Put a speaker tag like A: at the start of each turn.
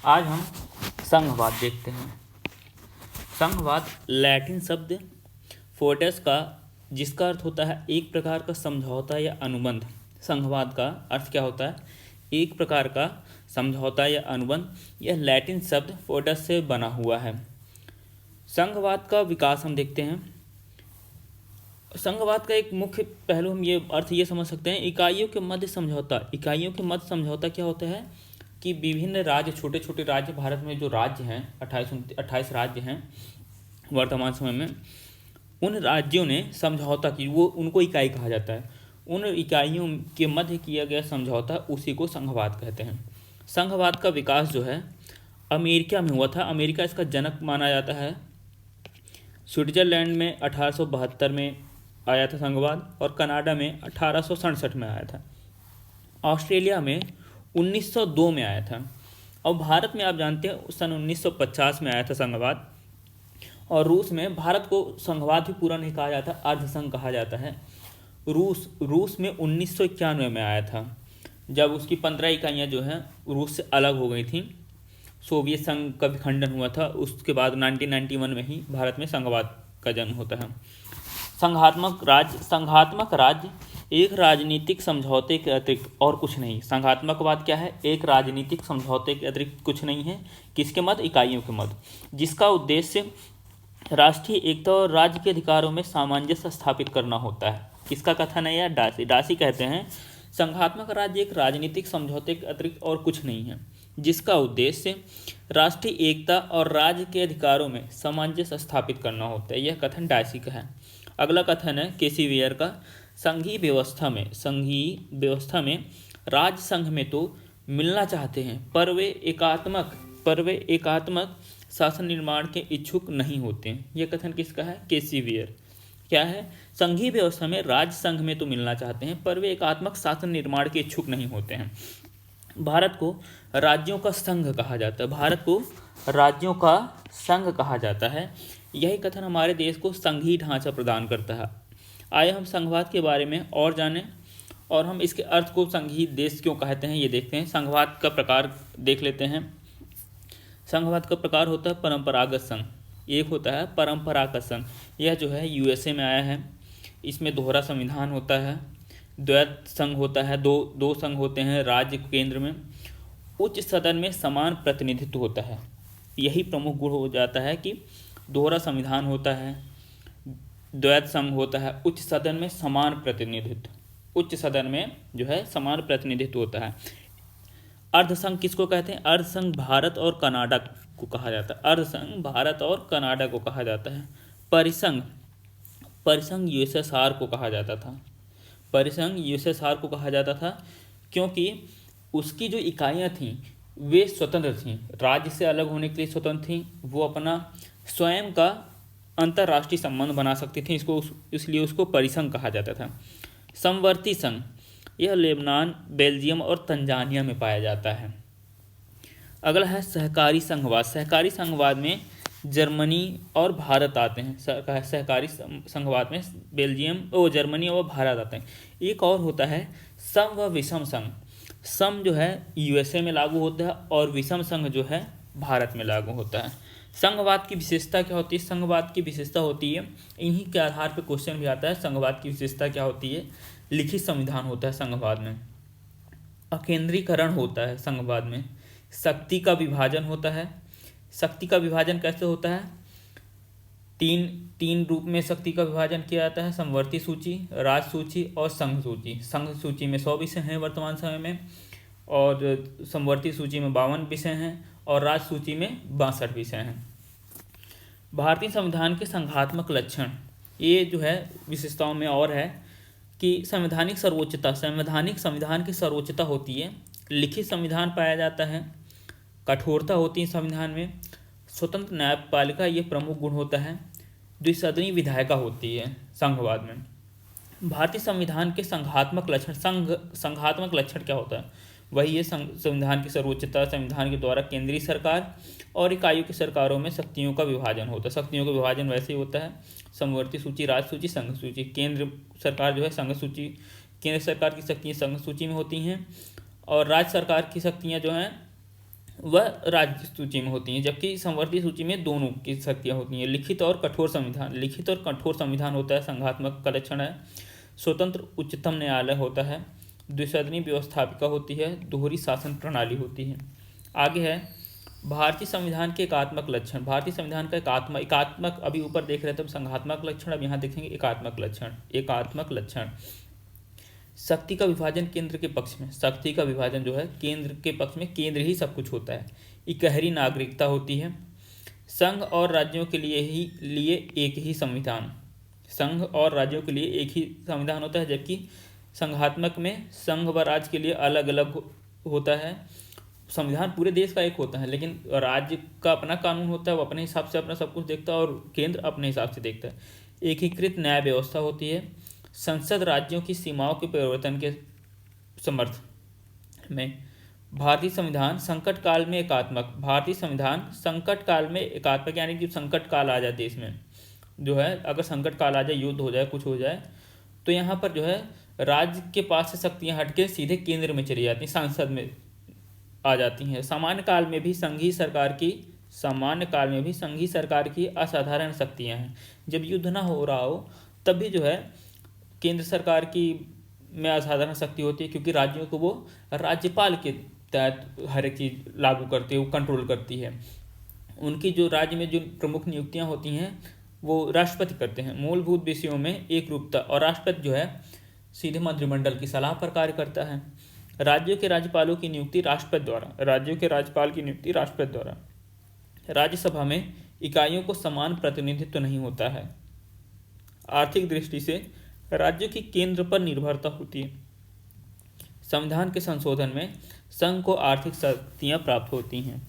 A: आज हम संघवाद देखते हैं। संघवाद लैटिन शब्द फोर्टस का, जिसका अर्थ होता है एक प्रकार का समझौता या अनुबंध। संघवाद का अर्थ क्या होता है? एक प्रकार का समझौता या अनुबंध। यह लैटिन शब्द फोर्टस से बना हुआ है। संघवाद का विकास हम देखते हैं। संघवाद का एक मुख्य पहलू हम ये अर्थ ये समझ सकते हैं, इकाइयों के मध्य समझौता। इकाइयों के मध्य समझौता क्या होता है कि विभिन्न राज्य, छोटे छोटे राज्य, भारत में जो राज्य हैं 28 राज्य हैं वर्तमान समय में, उन राज्यों ने समझौता की, वो उनको इकाई कहा जाता है। उन इकाइयों के मध्य किया गया समझौता, उसी को संघवाद कहते हैं। संघवाद का विकास जो है अमेरिका में हुआ था। अमेरिका इसका जनक माना जाता है। स्विट्जरलैंड में 1872 में आया था संघवाद, और कनाडा में 1867 में आया था। ऑस्ट्रेलिया में 1902 में आया था, और भारत में आप जानते हैं सन 1950 में आया था संघवाद। और रूस में, भारत को संघवाद भी पूरा नहीं कहा जाता, अर्धसंघ कहा जाता है। रूस में 1991 में आया था, जब उसकी 15 इकाइयाँ जो हैं रूस से अलग हो गई थी। सोवियत संघ का विखंडन हुआ था। उसके बाद 1991 में ही भारत में संघवाद का जन्म होता है। संघात्मक राज्य एक राजनीतिक समझौते के अतिरिक्त और कुछ नहीं। संघात्मकवाद क्या है? एक राजनीतिक समझौते के अतिरिक्त कुछ नहीं है। किसके मध्य? इकाइयों के मध्य, जिसका उद्देश्य राष्ट्रीय एकता और राज्य के अधिकारों में सामंजस्य स्थापित करना होता है। किसका कथन है? यह डासी कहते हैं, संघात्मक राज्य एक राजनीतिक समझौते के अतिरिक्त और कुछ नहीं है, जिसका उद्देश्य राष्ट्रीय एकता और राज्य के अधिकारों में सामंजस्य स्थापित करना होता है। यह कथन डासी का है। अगला कथन है केसी वेयर का, संघीय व्यवस्था में राज्य संघ में तो मिलना चाहते हैं, पर वे एकात्मक शासन निर्माण के इच्छुक नहीं होते हैं। यह कथन किसका है? केसी वेयर। क्या है? संघीय व्यवस्था में राज्य संघ में तो मिलना चाहते हैं, पर वे एकात्मक शासन निर्माण के इच्छुक नहीं होते हैं। भारत को राज्यों का संघ कहा जाता है। भारत को राज्यों का संघ कहा जाता है। यही कथन हमारे देश को संघीय ढांचा प्रदान करता है। आइए हम संघवाद के बारे में और जानें, और हम इसके अर्थ को संघीय देश क्यों कहते हैं ये देखते हैं। संघवाद का प्रकार देख लेते हैं। संघवाद का प्रकार होता है परंपरागत संघ, एक होता है परंपरागत संघ। यह जो है यूएसए में आया है। इसमें दोहरा संविधान होता है, द्वैत संघ होता है, दो संघ होते हैं राज्य केंद्र में, उच्च सदन में समान प्रतिनिधित्व होता है। यही प्रमुख गुण हो जाता है कि दोहरा संविधान होता है, द्वैत संघ होता है, उच्च सदन में समान प्रतिनिधित्व, उच्च सदन में जो है समान प्रतिनिधित्व होता है। अर्धसंघ किसको कहते हैं? अर्धसंघ भारत और कनाडा को कहा जाता है। अर्धसंघ भारत और कनाडा को कहा जाता है। परिसंघ यूएसएसआर को कहा जाता था। परिसंघ यूएसएसआर को कहा जाता था क्योंकि उसकी जो इकाइयाँ थीं वे स्वतंत्र थीं, राज्य से अलग होने के लिए स्वतंत्र थीं। वो अपना स्वयं का अंतर्राष्ट्रीय संबंध बना सकती थी, इसलिए उसको परिसंघ कहा जाता था। समवर्ती संघ, यह लेबनान, बेल्जियम और तंजानिया में पाया जाता है। अगला है सहकारी संघवाद। सहकारी संघवाद में जर्मनी और भारत आते हैं। सहकारी संघवाद में जर्मनी और भारत आते हैं। एक और होता है सम व विषम संघ। सम जो है यूएसए में लागू होता है, और विषम संघ जो है भारत में लागू होता है। संघवाद की विशेषता क्या होती है? संघवाद की विशेषता होती है, इन्हीं के आधार पर क्वेश्चन भी आता है, संघवाद की विशेषता क्या होती है? लिखित संविधान होता है संघवाद में, अकेंद्रीकरण होता है संघवाद में, शक्ति का विभाजन होता है। शक्ति का विभाजन कैसे होता है? तीन रूप में शक्ति का विभाजन किया जाता है, समवर्ती सूची, राज सूची और संघ सूची। संघ सूची में 100 विषय हैं वर्तमान समय में, और समवर्ती सूची में 52 विषय हैं, और राज सूची में 62 विषय हैं। भारतीय संविधान के संघात्मक लक्षण, ये जो है विशेषताओं में और है कि संवैधानिक संविधान की सर्वोच्चता होती है, लिखित संविधान पाया जाता है, कठोरता होती है संविधान में, स्वतंत्र न्यायपालिका ये प्रमुख गुण होता है, द्विसदनीय विधायिका होती है संघवाद में। भारतीय संविधान के संघात्मक लक्षण क्या होता है? वही है संविधान की सर्वोच्चता, संविधान के द्वारा केंद्रीय सरकार और इकाइयों की सरकारों में शक्तियों का विभाजन होता है। शक्तियों का विभाजन वैसे ही होता है, समवर्ती सूची, राज सूची, संघ सूची। केंद्र सरकार जो है संघ सूची, केंद्र सरकार की शक्तियाँ संघ सूची में होती हैं, और राज्य सरकार की शक्तियाँ जो हैं वह राज्य सूची में होती हैं, जबकि संवर्ती सूची में दोनों की शक्तियाँ होती हैं। लिखित और कठोर संविधान, लिखित और कठोर संविधान होता है संघात्मक का लक्षण है। स्वतंत्र उच्चतम न्यायालय होता है। द्विसदनी व्यवस्थापिका होती है। दोहरी शासन प्रणाली होती है। आगे है भारतीय संविधान के एकात्मक लक्षण। भारतीय संविधान का एकात्मक अभी ऊपर देख रहे थे हम संघात्मक लक्षण, अब यहाँ देखेंगे एकात्मक लक्षण। एकात्मक लक्षण, शक्ति का विभाजन केंद्र के पक्ष में, शक्ति का विभाजन जो है केंद्र के पक्ष में, केंद्र ही सब कुछ होता है। इकहरी नागरिकता होती है। संघ और राज्यों के लिए एक ही संविधान, संघ और राज्यों के लिए एक ही संविधान होता है, जबकि संघात्मक में संघ व राज्य के लिए अलग अलग होता है। संविधान पूरे देश का एक होता है, लेकिन राज्य का अपना कानून होता है, वो अपने हिसाब से अपना सब कुछ देखता है और केंद्र अपने हिसाब से देखता है। एकीकृत न्याय व्यवस्था होती है। संसद राज्यों की सीमाओं के परिवर्तन के समर्थ में। भारतीय संविधान संकट काल में एकात्मक, भारतीय संविधान संकट काल में एकात्मक, यानी कि संकट काल आ जाए देश में जो है, अगर संकट काल आ जाए, युद्ध हो जाए, कुछ हो जाए, तो यहाँ पर जो है राज्य के पास से शक्तियाँ हटके सीधे केंद्र में चली जाती हैं, सांसद में आ जाती हैं। सामान्य काल में भी संघीय सरकार की असाधारण शक्तियाँ हैं। जब युद्ध ना हो रहा हो तब भी जो है केंद्र सरकार की में असाधारण शक्ति होती है, क्योंकि राज्यों को वो राज्यपाल के तहत हर एक चीज़ लागू करती है, वो कंट्रोल करती है। उनकी जो राज्य में जो प्रमुख नियुक्तियां होती हैं वो राष्ट्रपति करते हैं। मूलभूत विषयों में एक रूपता, और राष्ट्रपति जो है सीधे मंत्रिमंडल की सलाह पर कार्य करता है। राज्यों के राज्यपालों की नियुक्ति राष्ट्रपति द्वारा, राज्यों के राज्यपाल की नियुक्ति राष्ट्रपति द्वारा। राज्यसभा में इकाइयों को समान प्रतिनिधित्व नहीं होता है। आर्थिक दृष्टि से राज्यों की केंद्र पर निर्भरता होती है। संविधान के संशोधन में संघ को आर्थिक शक्तियाँ प्राप्त होती हैं।